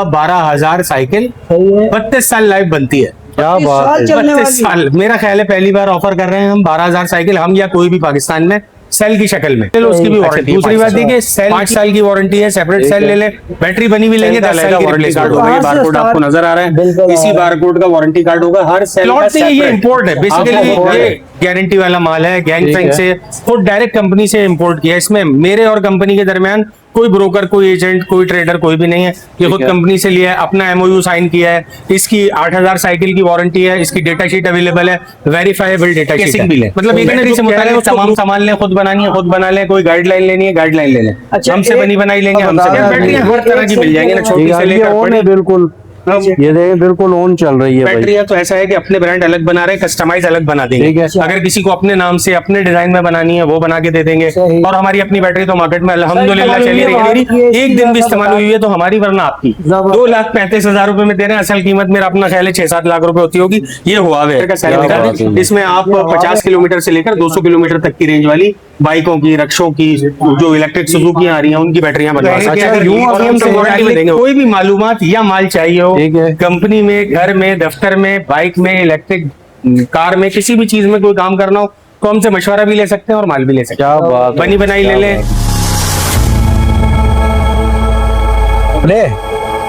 12,000 cycle, 32 साल life बनती है। क्या बात है। 32 साल मेरा ख्याल है पहली बार ऑफर कर रहे हैं हम 12,000 साइकिल, हम या कोई भी पाकिस्तान में, सेल की शक्ल में। चलो उसकी भी वारंटी। दूसरी बात देखिए, सेल 5 साल की वारंटी है, सेपरेट सेल ले ले, बैटरी बनी भी लेंगे 10 साल की वारंटी कार्ड होगा। ये बारकोड आपको नजर आ रहा है, इसी बारकोड का वारंटी कार्ड होगा हर सेल का। ये इंपोर्ट है बेसिकली, ये गारंटी वाला माल है, गैंगफेंग से खुद डायरेक्ट कंपनी से इंपोर्ट किया। इसमें मेरे और कंपनी के दरमियान कोई ब्रोकर, कोई एजेंट, कोई ट्रेडर कोई भी नहीं है। ये खुद कंपनी से लिया है, अपना एमओयू साइन किया है। इसकी 8,000 साइकिल की वारंटी है, इसकी डेटा शीट अवेलेबल है, वेरीफाइबल डेटा शीट भी है। मतलब एक से मुताबिक तमाम सामान लें, खुद बनानी है खुद बना लें, कोई गाइडलाइन लेनी है गाइडलाइन ले लें, हमसे बनी बनाई लेंगे, हमसे हर तरह की मिल जाएंगी ना, छोटी से लेकर बड़ी। बिल्कुल ये देखें बिल्कुल ऑन चल रही है। बैटरियां तो ऐसा है कि अपने ब्रांड अलग बना रहे हैं, कस्टमाइज अलग बना देंगे। अगर किसी को अपने नाम से अपने डिजाइन में बनानी है वो बना के दे देंगे। और हमारी अपनी बैटरी तो मार्केट में अल्हम्दुलिल्लाह चली रही है, एक दिन भी इस्तेमाल हुई है तो हमारी वरना आपकी 2,35,000 रुपए में दे रहे हैं। असल कीमत मेरा अपना ख्याल है 6-7 लाख रुपए होती होगी। ये हुआवे का सेल दिखा दें, इसमें आप 50 किलोमीटर से लेकर 200 किलोमीटर तक की रेंज वाली बाइकों की, रक्षों की, जो इलेक्ट्रिक सुजुकी आ रही है उनकी बैटरियां बनवा सकते हैं। कोई भी मालूमात या माल चाहिए हो, कंपनी में, घर में, दफ्तर में, बाइक में, इलेक्ट्रिक कार में, किसी भी चीज में कोई काम करना हो तो हमसे मशवरा भी ले सकते हैं और माल भी ले सकते हैं। बनी बनाई ले लें।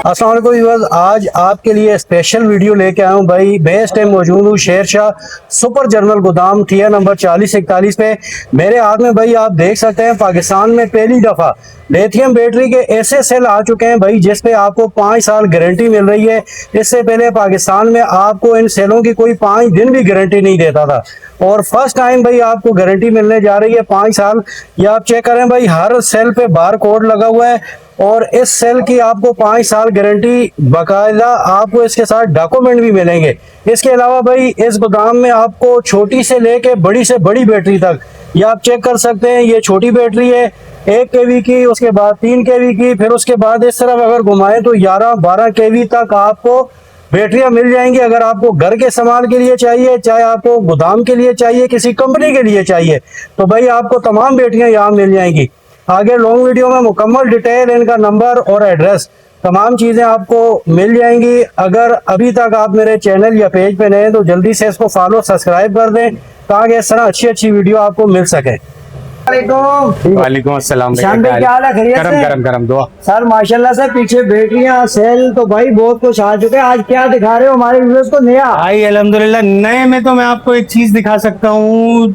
अस्सलाम वालेकुम व्यूअर्स, आज आपके लिए स्पेशल वीडियो लेके आया हूँ भाई। बेस्ट टाइम मौजूद हूँ शेरशाह सुपर जर्नल गोदाम, थिया नंबर 4041 पे। मेरे हाथ में भाई आप देख सकते हैं पाकिस्तान में पहली दफा लिथियम बैटरी के ऐसे सेल आ चुके हैं भाई जिसपे आपको 5 साल गारंटी मिल रही है। इससे पहले पाकिस्तान में आपको इन सेलों की कोई 5 दिन भी गारंटी नहीं देता था, और फर्स्ट टाइम भाई आपको गारंटी मिलने जा रही है 5 साल। ये आप चेक करें भाई, हर सेल पे बार कोड लगा हुआ है और इस सेल की आपको 5 साल गारंटी, बाकायदा आपको इसके साथ डॉक्यूमेंट भी मिलेंगे। इसके अलावा भाई इस गोदाम में आपको छोटी से लेके बड़ी से बड़ी बैटरी तक, ये आप चेक कर सकते हैं। ये छोटी बैटरी है 1 kV की, उसके बाद 3 kV की, फिर उसके बाद इस तरफ अगर घुमाएं तो 11-12 kV तक आपको बैटरियां मिल जाएंगी। अगर आपको घर के इस्तेमाल के लिए चाहिए, चाहे आपको गोदाम के लिए चाहिए, किसी कंपनी के लिए चाहिए, तो भाई आपको तमाम बैटरियां यहाँ मिल जाएंगी। आगे लॉन्ग वीडियो में मुकम्मल डिटेल, इनका नंबर और एड्रेस, तमाम चीज़ें आपको मिल जाएंगी। अगर अभी तक आप मेरे चैनल या पेज पे नए हैं तो जल्दी से इसको फॉलो सब्सक्राइब कर दें ताकि इस तरह अच्छी वीडियो आपको मिल सके। वालेकुम अस्सलाम। गरम दुआ सर, माशाल्लाह से पीछे बैटरियां, सेल तो भाई बहुत कुछ आ चुके हैं। आज क्या दिखा रहे हो हमारे व्यूअर्स को नया? भाई अल्हम्दुलिल्लाह नए में तो मैं आपको एक चीज दिखा सकता हूँ।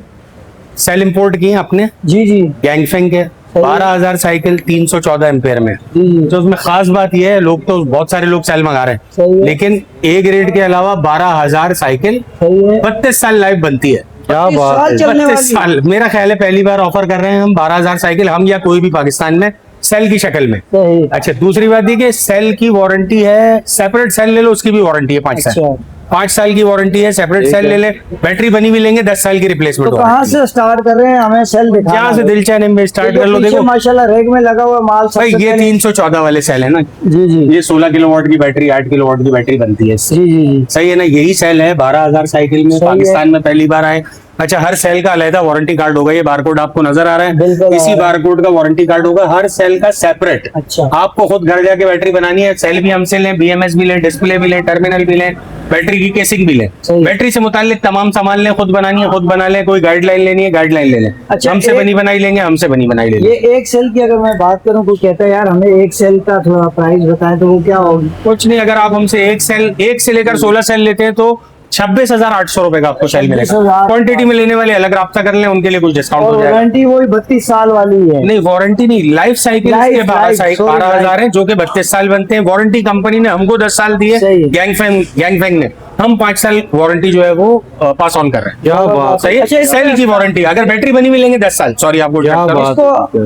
सेल इंपोर्ट की आपने जी जी, गैंगफेंग के 12,000 साइकिल 314 एम्पेयर में। तो उसमें खास बात यह है, लोग तो बहुत सारे लोग सेल मंगा रहे हैं, लेकिन ए ग्रेड के अलावा 12,000 साइकिल, 32 साल लाइफ बनती है। क्या बात है। 32 साल मेरा ख्याल है पहली बार ऑफर कर रहे हैं हम 12,000 साइकिल, हम या कोई भी पाकिस्तान में, सेल की शक्ल में। अच्छा, दूसरी बात देखिए, सेल की वारंटी है, सेपरेट सेल ले लो उसकी भी वारंटी है 5 साल। 5 साल की वारंटी है, सेपरेट सेल ले ले, बैटरी बनी भी लेंगे 10 साल की रिप्लेसमेंट। तो कहाँ से स्टार्ट कर रहे हैं? हमें सेल दिखा, जहाँ से दिल चाहे में स्टार्ट कर लो। देखो माशाल्लाह रैक में लगा हुआ माल भाई, ये 314 वाले सेल है ना जी जी, ये 16 किलोवाट की बैटरी, 8 किलोवाट की बैटरी बनती है इससे। जी जी, सही है ना, यही सेल है 12,000 साइकिल में, पाकिस्तान में पहली बार आए। अच्छा, हर सेल का अलग वारंटी कार्ड होगा, ये बारकोड आपको नजर आ रहा है, इसी बारकोड का वारंटी कार्ड होगा हर सेल का सेपरेट। अच्छा, आपको खुद घर जाके बैटरी बनानी है, सेल भी हमसे लें, बीएमएस भी लें, डिस्प्ले भी लें, टर्मिनल भी लें, बैटरी की केसिंग भी लें, बैटरी से मुताल्लिक तमाम सामान लें, खुद बनानी है खुद बना लें, कोई गाइडलाइन लेनी है गाइडलाइन ले लें। अच्छा, हमसे बनी बनाई लेंगे, हमसे बनी बनाई ले लें। ये एक सेल की अगर मैं बात करूं, कोई कहता है यार हमें एक सेल का थोड़ा प्राइस बताएं, तो वो क्या होगी? कुछ नहीं, अगर आप हमसे एक से लेकर 16 सेल लेते हैं तो 26,800 रुपए का आपको सेल मिलेगा। क्वांटिटी में लेने वाले अलग राब्ता कर लें, उनके लिए कुछ डिस्काउंट हो जाएगा। वारंटी वही 32 साल वाली है? नहीं, वारंटी नहीं, लाइफ साइकिल 12,000 है जो कि 32 साल बनते हैं। वारंटी कंपनी ने हमको 10 साल दी है, गैंगफेंग ने हम 5 साल वारंटी जो है वो पास ऑन कर रहे हैं। क्या बात, सही है। सेल की वारंटी, अगर बैटरी बनी मिलेंगे 10 साल। सॉरी आपको,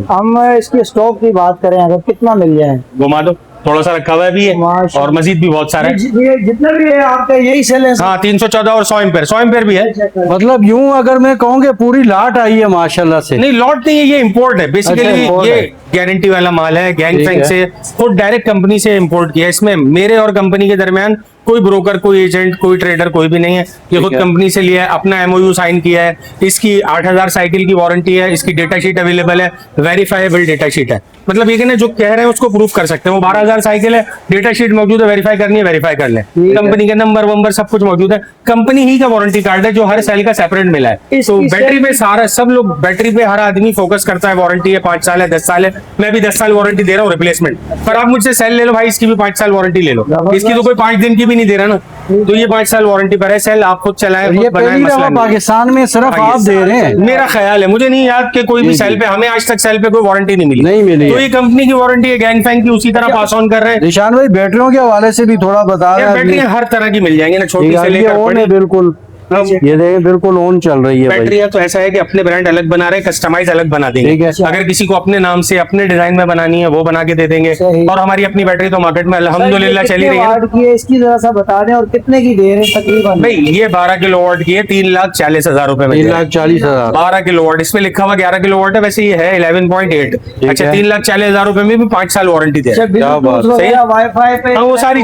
हम इसके स्टॉक की बात करें अगर कितना मिल जाए? घुमा दो, थोड़ा सा रखा हुआ भी है और मजीद भी बहुत सारा है। जितना भी है आपका यही सेल है? हाँ, 314 और 100 एम्पेयर भी है। मतलब यूं अगर मैं कहूँ कि पूरी लाट आई है माशाल्लाह से। नहीं, लॉट नहीं है, ये इंपोर्ट है बेसिकली। ये गारंटी वाला माल है, गैंगफेंग से खुद डायरेक्ट कंपनी से इंपोर्ट किया। इसमें मेरे और कंपनी के दरमियान कोई ब्रोकर, कोई एजेंट, कोई ट्रेडर, कोई भी नहीं है। ये खुद है। कंपनी से लिया है, अपना MOU साइन किया है। इसकी 8000 साइकिल की वारंटी है, इसकी डेटा शीट अवेलेबल है, वेरीफाइबल डेटा शीट है। मतलब ये कहना जो कह रहे हैं उसको प्रूफ कर सकते हैं। वो 12000 साइकिल है, डेटा शीट मौजूद है, वेरीफाई करनी है वेरीफाई कर ले। कंपनी के नंबर वंबर सब कुछ मौजूद है। कंपनी ही का वारंटी कार्ड है जो हर सेल का सेपरेट मिला है। तो बैटरी पे सारा सब लोग, बैटरी पे हर आदमी फोकस करता है, वारंटी है 5 साल है, 10 साल है। मैं भी 10 साल वारंटी दे रहा हूँ रिप्लेसमेंट। पर आप मुझसे सेल ले लो भाई, इसकी भी 5 साल वारंटी ले लो। इसकी तो कोई 5 दिन की भी नहीं दे रहा ना, तो ये 5 साल वारंटी पर है। सेल आप खुद चलाएं, ये खुद बनाएं, पहली मसला दफा नहीं है। पाकिस्तान में सिर्फ हाँ, आप ये दे रहे हैं। मेरा ख्याल है, मुझे नहीं याद कि कोई भी जी, सेल जी। पे, हमें आज तक सेल पे कोई वारंटी नहीं मिली। नहीं मिली तो है। ये कंपनी की वारंटी है, गैंग फैंग की उसी तरह पास ऑन कर रहे हैं। निशान भाई बैटरियों के हवाले से भी थोड़ा बता रहे यार हैं। बैटरियां हर तरह की मिल जाएंगी ना, छोटी से ये लेकर ऑन है बड़ी। बिल्कुल, ये देखें बिल्कुल ऑन चल रही है भाई। बैटरियां तो ऐसा है कि अपने ब्रांड अलग बना रहे हैं, कस्टमाइज अलग बना ठीक देंगे। है। अगर किसी को अपने नाम से अपने डिजाइन में बनानी है वो बना के दे देंगे। सही। और हमारी अपनी बैटरी तो मार्केट में अल्हम्दुलिल्लाह चली रही है। वाट की है इसकी जरा सा बता दें, और कितने की दे रहे हैं तकरीबन? भाई ये 12 किलोवाट की है, 3,40,000 रुपए में। 3,40,000। 12 किलोवाट, इसमें लिखा हुआ 11 किलोवाट है, वैसे ये है 11.8। अच्छा, है। 3,40,000 रुपए में भी 5 साल वारंटी दे रहा है। क्या बात, ब्लूटूथ सही है। वगैरह, वाईफाई पे हाँ, वो सारी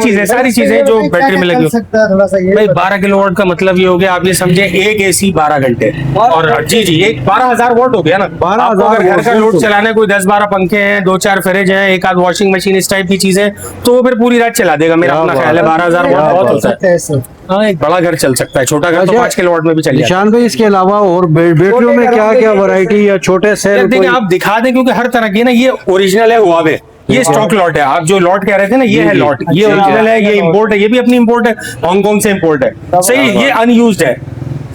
चीजें जो बैटरी में लगी हो। सकता है थोड़ा सा ये भाई 12 किलोवाट का मतलब ये हो गया, आप ये समझे एक AC 12 घंटे। और जी जी, एक 12,000 वोल्ट हो गया ना। 12,000 आपको अगर घर का वोल्ट लोड तो। चलाना है, कोई 10-12 पंखे हैं, 2-4 फ्रिज हैं, एक आध वॉशिंग मशीन, इस टाइप की चीजें, तो वो फिर पूरी रात चला देगा। मेरा क्या अपना बात ख्याल है है। 12,000 वोल्ट क्या बहुत बात होता है। हाँ, एक बड़ा घर चल सकता है, छोटा घर तो अच्छा, 5 किलोवाट में भी चल जाता है। निशान भाई इसके अलावा और बैटरियों में क्या क्या वैरायटी या छोटे यार सेल देखिए, आप दिखा दें क्योंकि हर तरह की ना, ये ओरिजिनल है हुआवे, ये स्टॉक लॉट है। आप जो लॉट कह रहे थे ना, ये है लॉट, ये अच्छा, ओरिजिनल है, ये इंपोर्ट है, ये भी अपनी इंपोर्ट है, हांगकांग से इंपोर्ट है। सही, ये अनयूज्ड है,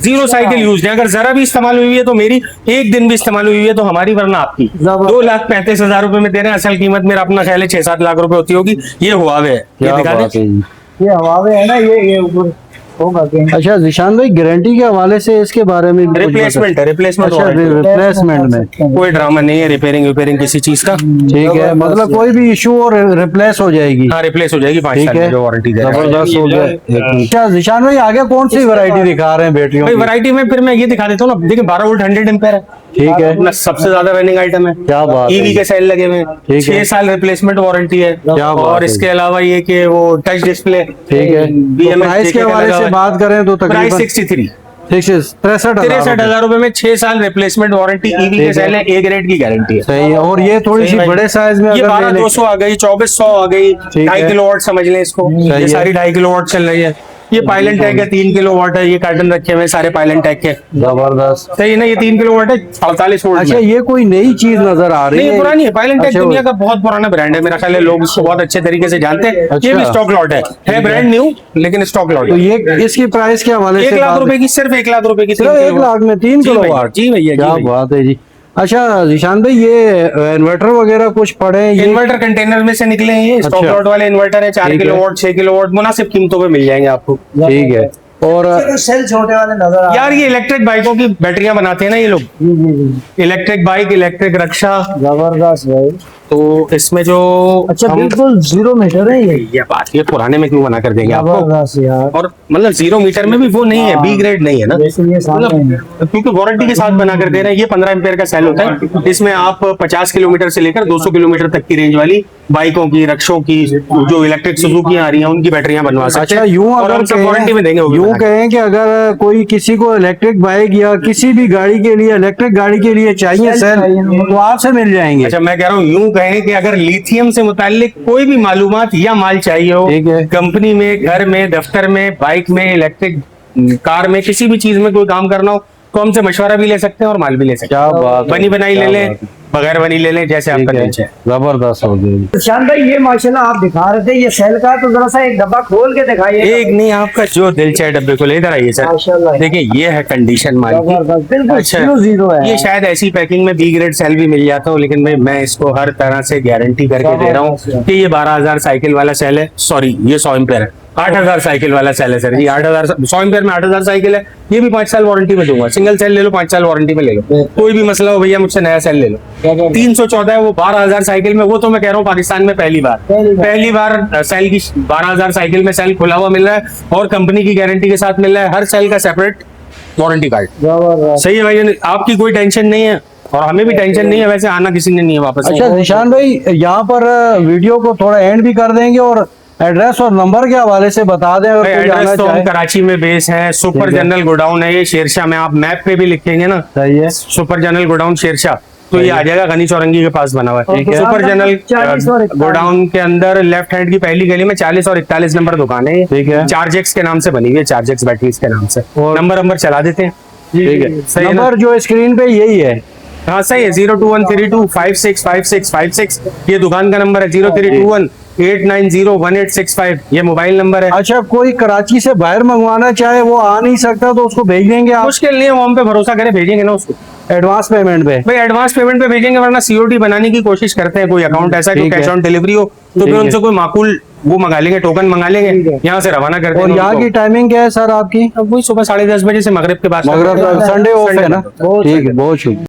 0 साइकिल यूज है। अगर जरा भी इस्तेमाल हुई है तो मेरी, एक दिन भी इस्तेमाल हुई है तो हमारी, वरना आपकी। जबरदस्त। 2,35,000 रुपए में दे रहे हैं। असल कीमत मेरा अपना ख्याल है 6-7 लाख रुपए होती होगी। ये हुआवे है, ये क्या दिखा बात दें। है जी। ये हवावे है ना, ये ऊपर होगा कहीं। अच्छा निशान भाई, गारंटी के हवाले से इसके बारे में भी कुछ रिप्लेसमेंट है, रिप्लेसमेंट अच्छा, रिप्लेसमेंट में कोई ड्रामा नहीं है, रिपेयरिंग किसी चीज का। ठीक है, मतलब कोई भी इशू और रिप्लेस हो जाएगी। हाँ, रिप्लेस हो जाएगी 5 ठीक साल है, में जो वारंटी दे रहा है। जबरदस्त हो गया। अच्छा निशान भाई, आगे कौन सी वैरायटी दिखा रहे हैं बैटरियों भाई की? वैरायटी में फिर मैं ये दिखा देता हूँ ना। देखिए 12 वोल्ट 100 एम्पेयर है, ठीक है, अपना सबसे ज्यादा रनिंग आइटम है। क्या बात है। ईवी के सेल लगे हुए हैं, ठीक है। 6 साल रिप्लेसमेंट वारंटी है। क्या बात और है। इसके अलावा ये कि वो टच डिस्प्ले, ठीक है। तो BMS प्राइस के हवाले से बात करें तो प्राइस तकरीबन 63 63,000 63,000 रुपए में 6 साल रिप्लेसमेंट वारंटी, ईवी के ठीक सेल है। है, A ग्रेड की गारंटी है। सही है। और ये थोड़ी सी सही भाई। बड़े साइज में ये अगर ले लें- 12,200 आ गई, 2400 आ गई, ठीक 2.5 है। किलोवाट समझ लें इसको। सही ये है। सारी 2.5 किलोवाट चल रही है। ये पायलन टैग है, 3 किलोवाट है। ये कार्टन रखे हुए हैं सारे पायलन टैग के। जबरदस्त। सही है ना, ये 3 किलोवाट है, 48 वोल्ट अच्छा, में। ये कोई नई चीज नजर आ रही नहीं, है? ये पुरानी है। पायलन टैग अच्छा, दुनिया का बहुत पुराना ब्रांड है, मेरा ख्याल है लोग इसको बहुत अच्छे तरीके से जानते हैं। अच्छा। ये भी स्टॉक लॉट है ब्रांड न्यू, लेकिन स्टॉक लॉट तो है। ये इसकी प्राइस के हवाले 1 से लाख बात- रुपए की, सिर्फ 1 लाख रुपए की, सिर्फ 1 लाख में 3 जी भैया, किलोवाट? जी भैया, जी क्या भैया। बात है जी। अच्छा निशान भाई, ये इन्वर्टर वगैरह कुछ पड़े हैं ये? इन्वर्टर कंटेनर में से निकले हैं, ये स्टॉक अच्छा। लॉट वाले इन्वर्टर है। 4 ठीक है। किलोवाट, 6 किलोवाट मुनासिब कीमतों पे मिल जाएंगे आपको। ठीक है। और सेल छोटे वाले नजर आ यार ये इलेक्ट्रिक बाइकों की बैटरियां बनाते हैं ना ये लोग, जी जी जी, इलेक्ट्रिक बाइक, इलेक्ट्रिक रक्षा। जबरदस्त भाई। तो इसमें जो अच्छा, हम- बिल्कुल 0 मीटर है ये। बात, ये पुराने में क्यों बना कर देंगे आपको? जबरदस्त यार। और मतलब 0 मीटर में भी वो नहीं है, B ग्रेड नहीं है ना, जैसे ये सामने है। मतलब क्योंकि वारंटी के साथ बना कर दे रहे हैं। ये 15 एम्पेयर का सेल होता है। इसमें आप 50 किलोमीटर से लेकर 200 किलोमीटर तक की रेंज वाली बाइकों की, रक्षों की, जो इलेक्ट्रिक सुजुकी आ रही हैं, उनकी बैटरियां बनवा सकते अच्छा, हैं। यूं और अगर हम सब वारंटी में देंगे वो भी यूं बना के। कहें कि अगर कोई किसी को इलेक्ट्रिक बाइक या किसी भी गाड़ी के लिए, इलेक्ट्रिक गाड़ी के लिए चाहिए सेल, तो आपसे मिल जाएंगे? अच्छा, मैं कह रहा हूँ यूं कहें कि अगर लिथियम से मुताल्लिक कोई भी मालूमात या माल चाहिए हो, ठीक है। कंपनी में, घर में, दफ्तर में, बाइक में, इलेक्ट्रिक कार में, किसी भी चीज में कोई काम करना हो तो हमसे मशवरा भी ले सकते हैं और माल भी ले सकते क्या हैं। बात है, बनी बनाई ले क्या लें, बात है। बगैर बनी ले लें, जैसे ठीक आपका है, नीचे है। जबरदस्त हो गई। शान भाई, ये माशाल्लाह आप दिखा रहे थे ये सेल का, तो जरा सा एक डब्बा खोल के दिखाइए। एक नहीं, आपका जो दिल चाहे डब्बे को लेकर आइए सर। माशाल्लाह। देखिए ये है कंडीशन माल की। जबरदस्त, बिल्कुल अच्छा, 0 है। ये शायद ऐसी पैकिंग में B ग्रेड सेल भी मिल जाता हूँ, लेकिन मैं इसको हर तरह से गारंटी करके दे रहा हूँ कि ये 12,000 साइकिल वाला सेल है। सॉरी, ये 100 एम्पेयर है। 8,000 साइकिल वाला सेल है सर जी। 8,000, 100 एम्पेयर में 8,000 साइकिल है। ये भी 5 साल वारंटी में दूंगा। सिंगल सेल ले लो, 5 साल वारंटी में ले लो। कोई भी मसला हो भैया, मुझसे नया सेल ले लो। 314 है वो 12,000 साइकिल में। वो तो मैं कह रहा हूँ पाकिस्तान में पहली बार सेल की 12,000 साइकिल में सेल खुला हुआ मिल रहा है और कंपनी की गारंटी के साथ मिल रहा है। हर सेल का सेपरेट वारंटी कार्ड। जबरदस्त। सही है भाई, आपकी कोई टेंशन नहीं है और हमें भी टेंशन नहीं है। वैसे आना किसी ने नहीं है वापस। अच्छा निशान भाई, यहाँ पर वीडियो को थोड़ा एंड भी कर देंगे और एड्रेस और नंबर के हवाले से बता दें, और कोई एड्रेस जाना तो हम चाहे। कराची में बेस है, सुपर ठीक है। जनरल गोडाउन है ये शेरशाह में। आप मैप पे भी लिखेंगे ना सही है। सुपर जनरल गोडाउन शेरशाह, तो ये आ जाएगा गनी चौरंगी के पास बना हुआ है। ठीक है। सुपर 40 और जनरल 41 गोडाउन के अंदर लेफ्ट हैंड की पहली गली में 40 और 41 नंबर दुकान है। ठीक है। चार्जेक्स के नाम से बनी हुई है, चार्जेक्स बैटरीज के नाम से। और- नंबर चला देते हैं। ठीक है, सही है ना? नंबर जो स्क्रीन पे यही है। हाँ सही है, 02132565656 ये दुकान का नंबर है। 0321890185 ये मोबाइल नंबर है। अच्छा, कोई कराची से बाहर मंगवाना चाहे, वो आ नहीं सकता, तो उसको भेज देंगे आप मुश्किल नहीं है, वो हम पे भरोसा करें भेजेंगे ना उसको। एडवांस पेमेंट पे? भाई एडवांस पेमेंट पे भेजेंगे, वरना सीओडी बनाने की कोशिश करते हैं। कोई अकाउंट ऐसा जो ठीक कैश है। ऑन डिलीवरी हो, तो ठीक फिर है। उनसे कोई माकूल वो मंगा लेंगे, टोकन मंगा लेंगे, यहाँ से रवाना कर और देंगे यहाँ उनको। की टाइमिंग क्या है सर आपकी? अब वही सुबह 10:30 बजे से मगरिब के बाद। मगरब संडे ऑफ है ना? बहुत ठीक है, बहुत शुक्रिया।